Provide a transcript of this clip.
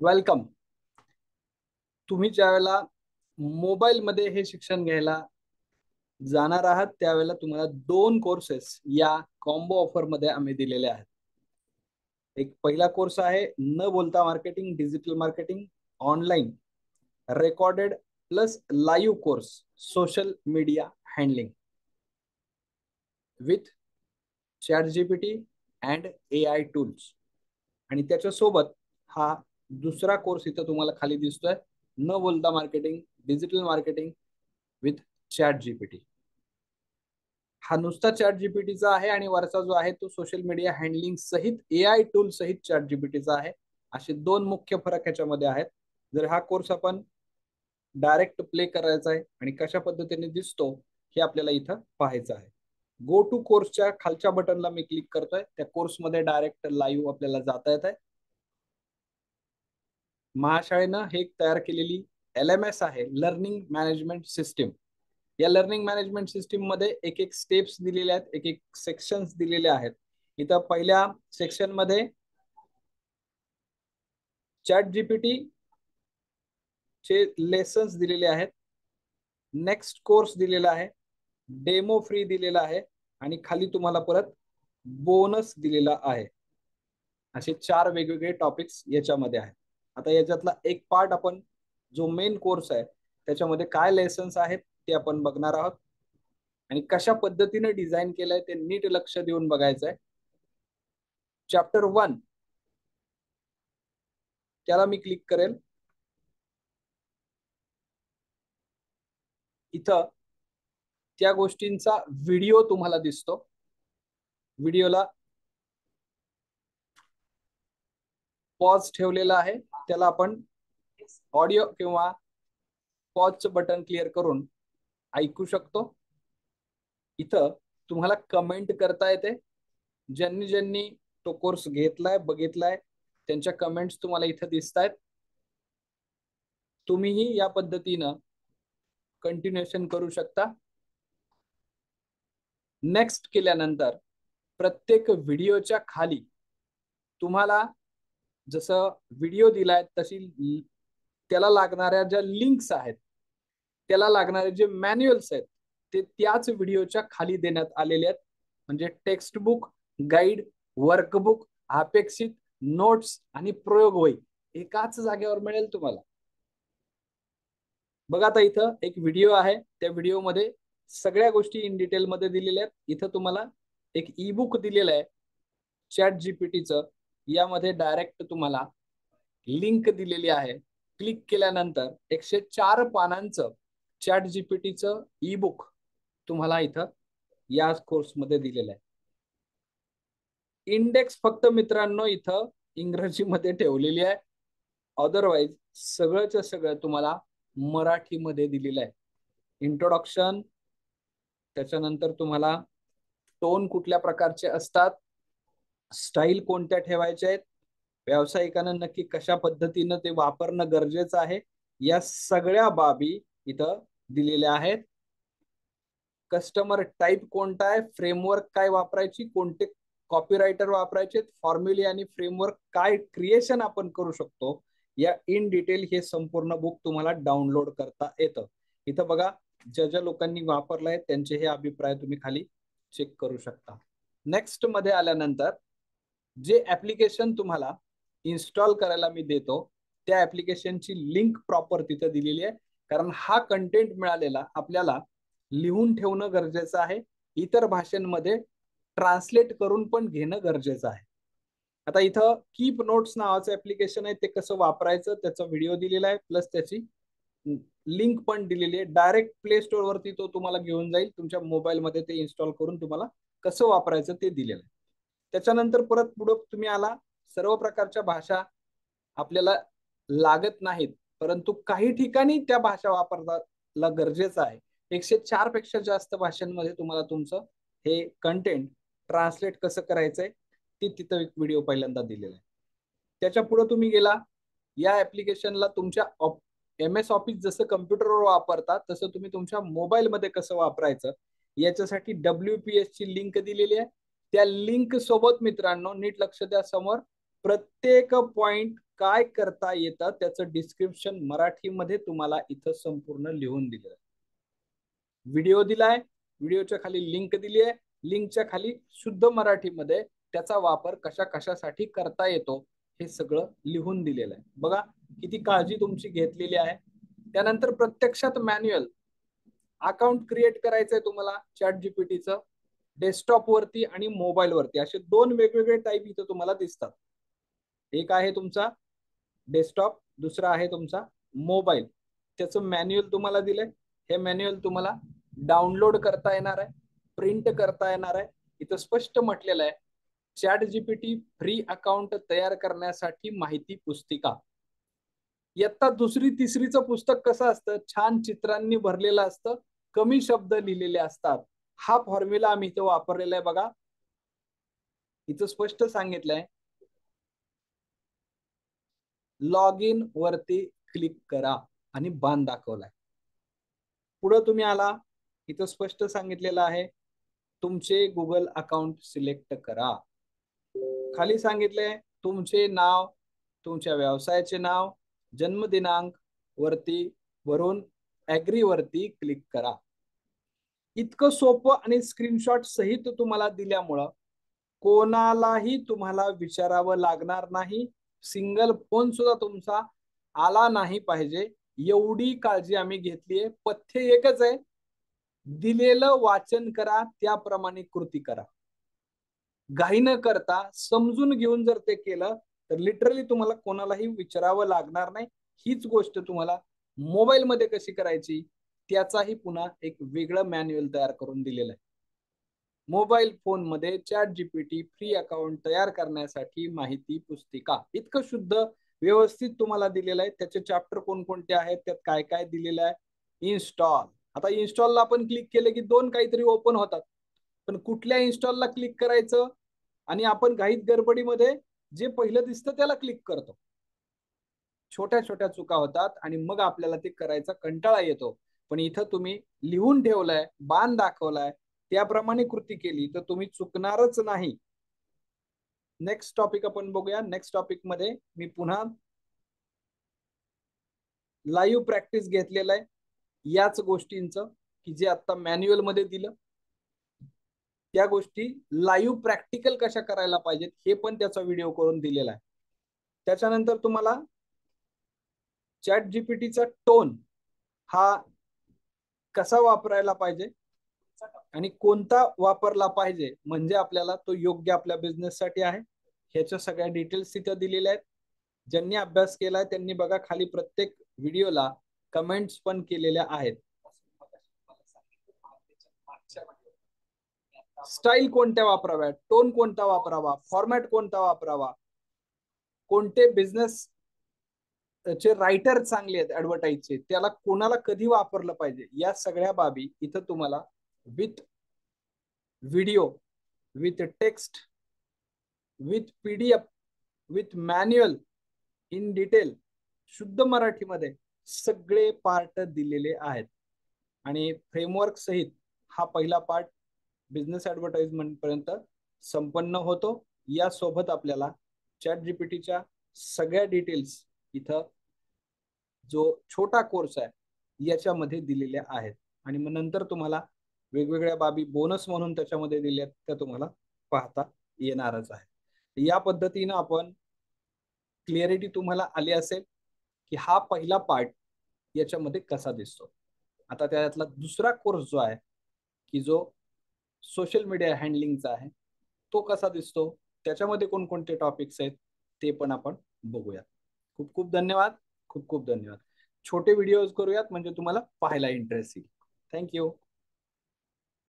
Welcome. तुम्ही ज्यावेळेला mobile मध्ये हे शिक्षण घ्यायला जाणार आहात त्यावेळेला तुम्हाला दोन कोर्सेस या कॉम्बो ऑफर मध्ये आम्ही दिलेले आहेत. एक पहिला कोर्स आहे न बोलता marketing, digital marketing online recorded plus live course social media handling with chat GPT and AI tools. आणि त्याच्यासोबत हा दुसरा कोर्स इथं तुम्हाला खाली दिसतोय, न बोलता marketing, digital marketing with chat GPT. हा नुसता चॅट जीपीटीचा आहे आणि वरचा जो आहे तो सोशल मीडिया हँडलिंग सहित AI टूल सहित चॅट जीपीटीचा आहे. असे दोन मुख्य फरक याच्यामध्ये आहेत. जर हा कोर्स आपण डायरेक्ट प्ले करायचा आहे आणि कशा पद्धतीने दिसतो हे आपल्याला इथं पाहायचं आहे. गो टू कोर्सच्या खालच्या बटनला मी क्लिक करतोय. त्या कोर्समध्ये डायरेक्ट लाईव्ह आपल्याला जाता येत आहे. महाशाळेनं हे तयार केलेली LMS आहे, लर्निंग मॅनेजमेंट सिस्टीम. या लर्निंग मॅनेजमेंट सिस्टीम मध्ये एक एक स्टेप्स दिलेले आहेत, एक एक सेक्शन्स दिलेले आहेत. इथं पहिल्या सेक्शन मध्ये चॅट जीपीटी चे लेसन्स दिलेले आहेत, नेक्स्ट कोर्स दिलेला आहे, डेमो फ्री दिलेला आहे आणि खाली तुम्हाला परत बोनस दिलेला आहे. असे 4 वेगवेगळे टॉपिक्स याच्यामध्ये आहेत. आता याच्यातला एक पार्ट आपण जो मेन कोर्स आहे त्याच्यामध्ये काय लेसन्स आहेत ते आपण बघणार आहोत आणि कशा पद्धतीने डिझाइन केलंय ते नीट लक्ष देऊन बघायचं आहे. चॅप्टर 1 त्याला मी क्लिक करेल. इथं त्या गोष्टींचा व्हिडिओ तुम्हाला दिसतो. व्हिडिओला पॉज ठेवलेला आहे, त्याला आपण ऑडिओ किंवा पॉजचं बटन क्लिअर करून ऐकू शकतो. इथं तुम्हाला कमेंट करता येते. ज्यांनी ज्यांनी तो कोर्स घेतलाय, बघितलाय त्यांच्या कमेंट्स तुम्हाला इथं दिसत आहेत. तुम्हीही या पद्धतीनं कंटिन्युएशन करू शकता. नेक्स्ट केल्यानंतर प्रत्येक व्हिडिओच्या खाली तुम्हाला जसं व्हिडिओ दिलाय तशी त्याला लागणाऱ्या ज्या लिंक्स आहेत, त्याला लागणारे जे मॅन्युअल्स आहेत ते त्याच व्हिडिओच्या खाली देण्यात आलेले आहेत. म्हणजे टेक्स्ट बुक, गाईड, वर्कबुक, अपेक्षित नोट्स आणि प्रयोग वही एकाच जागेवर मिळेल तुम्हाला. बघा आता इथं एक व्हिडिओ आहे, त्या व्हिडिओमध्ये सगळ्या गोष्टी इन डिटेल मध्ये दिलेल्या आहेत. इथं तुम्हाला एक ई बुक दिलेलं आहे चॅट जीपीटीचं. यामध्ये डायरेक्ट तुम्हाला लिंक दिलेली आहे. क्लिक केल्यानंतर 104 पानांचं चॅट जीपीटीचं ई बुक तुम्हाला इथं या कोर्समध्ये दिलेलं आहे. इंडेक्स फक्त मित्रांनो इथं इंग्रजीमध्ये ठेवलेली आहे, अदरवाईज सगळंच सगळं तुम्हाला मराठीमध्ये दिलेलं आहे. इंट्रोडक्शन, त्याच्यानंतर तुम्हाला टोन कुठल्या प्रकारचे असतात, स्टाईल कोणत्या ठेवायच्या आहेत, व्यावसायिकांना नक्की कशा पद्धतीनं ते वापरणं गरजेचं आहे, या सगळ्या बाबी इथं दिलेल्या आहेत. कस्टमर टाईप कोणता आहे, फ्रेमवर्क काय वापरायची, कोणते कॉपीरायटर वापरायचे, फॉर्म्युले आणि फ्रेमवर्क काय क्रिएशन आपण करू शकतो, या इन डिटेल हे संपूर्ण बुक तुम्हाला डाउनलोड करता येतं. इथं बघा ज्या ज्या लोकांनी वापरलाय त्यांचे हे अभिप्राय तुम्ही खाली चेक करू शकता. नेक्स्ट मध्ये आल्यानंतर जे ऍप्लिकेशन तुम्हाला इन्स्टॉल करायला मी देतो त्या ऍप्लिकेशनची लिंक प्रॉपर तिथे दिलेली आहे. कारण हा कंटेंट मिळालेला आपल्याला लिहून ठेवणं गरजेचं आहे, इतर भाषांमध्ये ट्रान्सलेट करून पण घेणं गरजेचं आहे. आता इथं कीप नोट्स नावाचं ऍप्लिकेशन आहे, ते कसं वापरायचं त्याचा व्हिडिओ दिलेला आहे, प्लस त्याची लिंक पण दिलेली आहे. डायरेक्ट प्ले स्टोर वरती तो तुम्हाला घेऊन जाईल. तुमच्या मोबाईलमध्ये ते इन्स्टॉल करून तुम्हाला कसं वापरायचं ते दिलेलं आहे. त्याच्यानंतर परत पुढे तुम्ही आला, सर्व प्रकारच्या भाषा आपल्याला लागत नाहीत, परंतु काही ठिकाणी त्या भाषा वापरला गरजेचं आहे. 104 पेक्षा जास्त भाषांमध्ये तुम्हाला तुमचं हे कंटेंट ट्रान्सलेट कसं करायचंय ते तिथं एक व्हिडिओ पहिल्यांदा दिलेला आहे. त्याच्या पुढे तुम्ही गेला, या ऍप्लिकेशनला तुमच्या MS ऑफिस जसं कम्प्युटरवर वापरता तसं तुम्ही तुमच्या मोबाईलमध्ये कसं वापरायचं याच्यासाठी WPS ची लिंक दिलेली आहे. त्या लिंक सोबत मित्रांनो नीट लक्ष द्या, समोर प्रत्येक पॉइंट काय करता येतं त्याचं डिस्क्रिप्शन मराठीमध्ये तुम्हाला इथं संपूर्ण लिहून दिलेलं आहे. व्हिडिओ दिलाय, व्हिडिओच्या खाली लिंक दिली आहे, लिंकच्या खाली शुद्ध मराठीमध्ये त्याचा वापर कशा कशासाठी करता येतो हे सगळं लिहून दिलेलं आहे. बघा किती काळजी तुमची घेतलेली आहे. त्यानंतर प्रत्यक्षात मॅन्युअल अकाउंट क्रिएट करायचंय तुम्हाला ChatGPTचं डेस्कटॉप वरती आणि मोबाईल वरती, असे दोन वेगवेगळे टाईप इथं तुम्हाला दिसतात. एक आहे तुमचा डेस्कटॉप, दुसरा आहे तुमचा मोबाईल. त्याचं मॅन्युअल तुम्हाला दिलंय. हे मॅन्युअल तुम्हाला डाउनलोड करता येणार आहे, प्रिंट करता येणार आहे. इथं स्पष्ट म्हटलेलं आहे ChatGPT फ्री अकाउंट तयार करण्यासाठी माहिती पुस्तिका. इयत्ता दुसरी तिसरीचं पुस्तक कसं असतं, छान चित्रांनी भरलेलं असतं, कमी शब्द लिहिलेले असतात. हा फॉर्म्युला आम्ही इथं वापरलेला आहे. बघा इथं स्पष्ट सांगितलंय लॉग इन वरती क्लिक करा आणि बाण दाखवलाय. पुढे तुम्ही आला, इथं स्पष्ट सांगितलेलं आहे तुमचे गुगल अकाउंट सिलेक्ट करा. खाली सांगितलंय तुमचे नाव, तुमच्या व्यवसायाचे नाव, जन्मदिनांक वरती वरून ऍग्री वरती क्लिक करा. इतकं सोपं आणि स्क्रीनशॉट सहित तुम्हाला दिल्यामुळं कोणालाही तुम्हाला विचारावं लागणार नाही. सिंगल फोन सुद्धा तुमचा आला नाही पाहिजे एवढी काळजी आम्ही घेतलीये. पथ्य एकच आहे, दिलेलं वाचन करा, त्याप्रमाणे कृती करा. घाई न करता समजून घेऊन जर ते केलं तर लिटरली तुम्हाला कोणालाही विचारावं लागणार नाही. हीच गोष्ट तुम्हाला मोबाईल मध्ये कशी करायची त्याचाही पुन्हा एक वेगळं मॅन्युअल तयार करून दिलेलं आहे. मोबाईल फोन मध्ये ChatGPT फ्री अकाउंट तयार करण्यासाठी माहिती पुस्तिका, इतकं शुद्ध व्यवस्थित तुम्हाला दिलेलं आहे. त्याचे चॅप्टर कोणकोणते आहेत, त्यात काय काय दिलेलं आहे. इन्स्टॉल, आता इन्स्टॉलला आपण क्लिक केलं की दोन काहीतरी ओपन होतात, पण कुठल्या इन्स्टॉलला क्लिक करायचं आणि आपण घाईत गडबडीमध्ये जे पहिलं दिसतं त्याला क्लिक करतो. छोट्या छोट्या चुका होतात आणि मग आपल्याला ते करायचा कंटाळा येतो. पण इथं तुम्ही लिहून ठेवलंय, बाण दाखवलाय, त्याप्रमाणे कृती केली तर तुम्ही चुकणारच नाही. नेक्स्ट टॉपिक आपण बघूया. नेक्स्ट टॉपिक मध्ये मी पुन्हा लाईव्ह प्रॅक्टिस घेतलेलं आहे याच गोष्टींचं की जे आता मॅन्युअल मध्ये दिलं, त्या गोष्टी लाईव्ह प्रॅक्टिकल कशा करायला पाहिजेत हे पण त्याचा व्हिडिओ करून दिलेला आहे. त्याच्यानंतर तुम्हाला ChatGPTचा टोन हा कसा वापरायला पाहिजे आणि कोणता वापरला पाहिजे म्हणजे आपल्याला तो योग्य आपल्या बिझनेस साठी आहे, ह्याच्या सगळ्या डिटेल्स तिथे दिलेल्या आहेत. ज्यांनी अभ्यास केलाय त्यांनी बघा खाली प्रत्येक व्हिडिओला कमेंट्स पण केलेल्या आहेत. स्टाईल कोणत्या वापराव्या, टोन कोणता वापरावा, फॉर्मॅट कोणता वापरावा, कोणते बिझनेस चे रायटर चांगले आहेत ऍडव्हर्टाईजचे, त्याला कोणाला कधी वापरलं पाहिजे, या सगळ्या बाबी इथं तुम्हाला with video, with text, with PDF, with manual in detail शुद्ध मराठीमध्ये सगळे पार्ट दिलेले आहेत. आणि फ्रेमवर्क सहित हा पहिला पार्ट बिझनेस ऍडव्हर्टाइजमेंट पर्यंत संपन्न होतो. यासोबत आपल्याला ChatGPTच्या सगळ्या डिटेल्स इथं जो छोटा कोर्स आहे याच्यामध्ये दिलेल्या आहेत. आणि मग नंतर तुम्हाला वेगवेगळ्या बाबी बोनस म्हणून त्याच्यामध्ये दिल्या त्या तुम्हाला पाहता येणारच आहे. या पद्धतीनं आपण क्लिअरिटी तुम्हाला आली असेल की हा पहिला पार्ट याच्यामध्ये कसा दिसतो. आता त्यातला दुसरा कोर्स जो आहे की जो सोशल मीडिया हँडलिंगचा आहे तो कसा दिसतो, त्याच्यामध्ये कोणकोणते टॉपिक्स आहेत ते पण आपण बघूया. खूप खूप धन्यवाद, खूप खूप धन्यवाद. छोटे व्हिडिओज करूयात म्हणजे तुम्हाला पाहायला इंटरेस्ट येईल. थँक्यू.